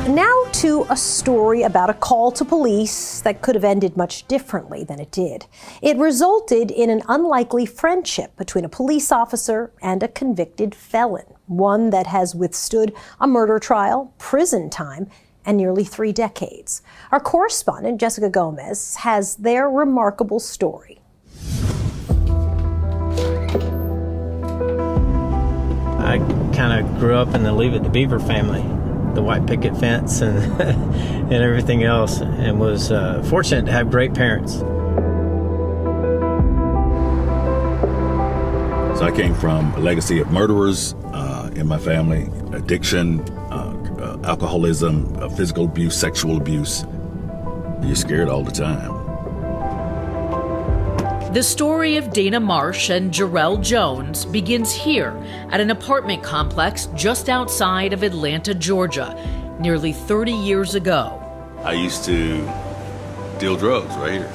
Now to a story about a call to police that could have ended much differently than it did. It resulted in an unlikely friendship between a police officer and a convicted felon, one that has withstood a murder trial, prison time, and nearly 3 decades. Our correspondent, Jessica Gomez, has their remarkable story. I kind of grew up in the Leave It to Beaver family, the white picket fence and and everything else, and was fortunate to have great parents. So I came from a legacy of murderers in my family, addiction, alcoholism, physical abuse, sexual abuse. You're scared all the time. The story of Dana Marsh and Jarrell Jones begins here at an apartment complex just outside of Atlanta, Georgia, nearly 30 years ago. I used to deal drugs right here.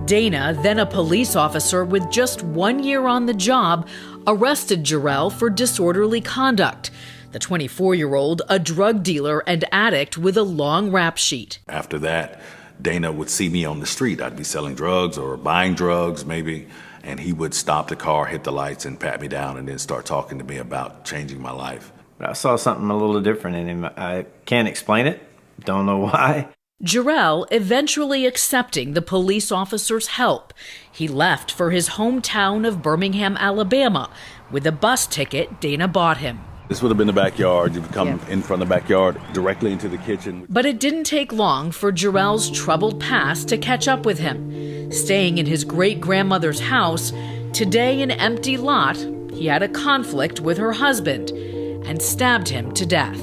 Dana, then a police officer with just 1 year on the job, arrested Jarrell for disorderly conduct. The 24-year-old, a drug dealer and addict with a long rap sheet. After that, Dana would see me on the street. I'd be selling drugs or buying drugs maybe, and he would stop the car, hit the lights, and pat me down, and then start talking to me about changing my life. I saw something a little different in him. I can't explain it, don't know why. Jarrell eventually accepting the police officer's help. He left for his hometown of Birmingham, Alabama, with a bus ticket Dana bought him. This would have been the backyard. You would come in from the backyard directly into the kitchen. But it didn't take long for Jarrell's troubled past to catch up with him. Staying in his great-grandmother's house, today an empty lot, he had a conflict with her husband and stabbed him to death.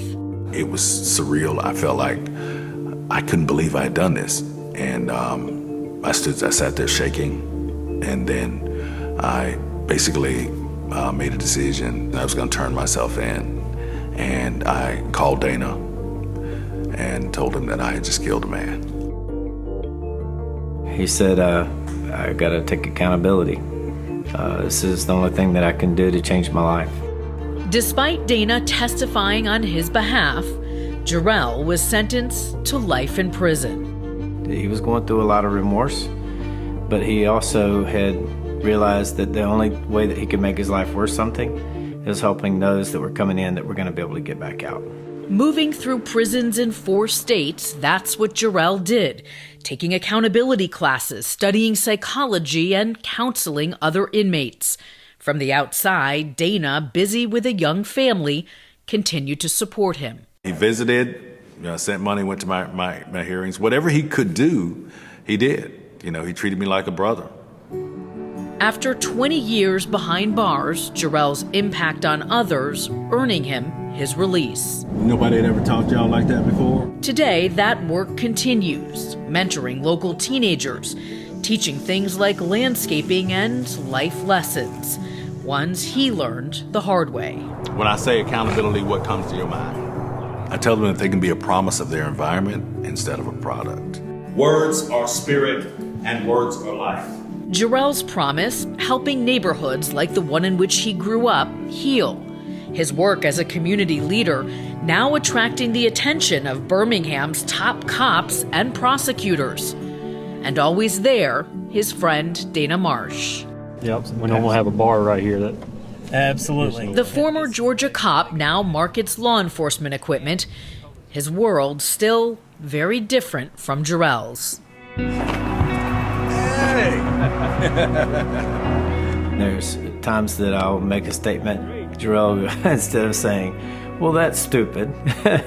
It was surreal. I felt like I couldn't believe I had done this. And I sat there shaking, and then I basically made a decision. I was going to turn myself in, and I called Dana and told him that I had just killed a man. He said, I got to take accountability. This is the only thing that I can do to change my life. Despite Dana testifying on his behalf, Jarrell was sentenced to life in prison. He was going through a lot of remorse, but he also had realized that the only way that he could make his life worth something is helping those that were coming in that were going to be able to get back out. Moving through prisons in 4 states, that's what Jarrell did, taking accountability classes, studying psychology, and counseling other inmates. From the outside, Dana, busy with a young family, continued to support him. He visited, sent money, went to my hearings. Whatever he could do, he did. He treated me like a brother. After 20 years behind bars, Jarrell's impact on others earning him his release. Nobody had ever talked to y'all like that before? Today, that work continues, mentoring local teenagers, teaching things like landscaping and life lessons, ones he learned the hard way. When I say accountability, what comes to your mind? I tell them that they can be a promise of their environment instead of a product. Words are spirit and words are life. Jarrell's promise, helping neighborhoods like the one in which he grew up heal. His work as a community leader now attracting the attention of Birmingham's top cops and prosecutors. And always there, his friend Dana Marsh. Yep, we don't have a bar right here. Absolutely. The former Georgia cop now markets law enforcement equipment. His world still very different from Jarrell's. There's times that I'll make a statement, Jarrell, instead of saying, well, that's stupid,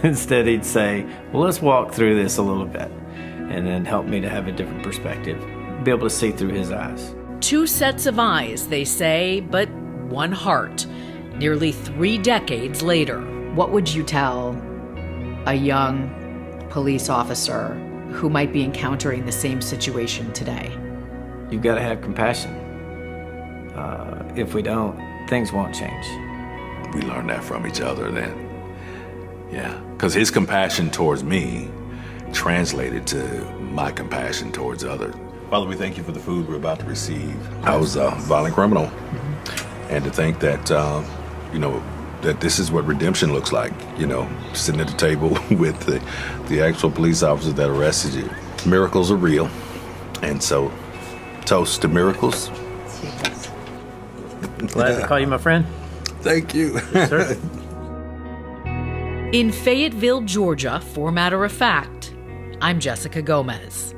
instead he'd say, well, let's walk through this a little bit, and then help me to have a different perspective, be able to see through his eyes. 2 sets of eyes, they say, but 1 heart. Nearly 3 decades later. What would you tell a young police officer who might be encountering the same situation today? You've got to have compassion. If we don't, things won't change. We learned that from each other then. Yeah, because his compassion towards me translated to my compassion towards others. Father, we thank you for the food we're about to receive. I was a violent criminal. And to think that, that this is what redemption looks like, you know, sitting at the table with the actual police officer that arrested you. Miracles are real, and so toast to miracles. Glad to call you my friend. Thank you. Sir. In Fayetteville, Georgia, for matter of fact, I'm Jessica Gomez.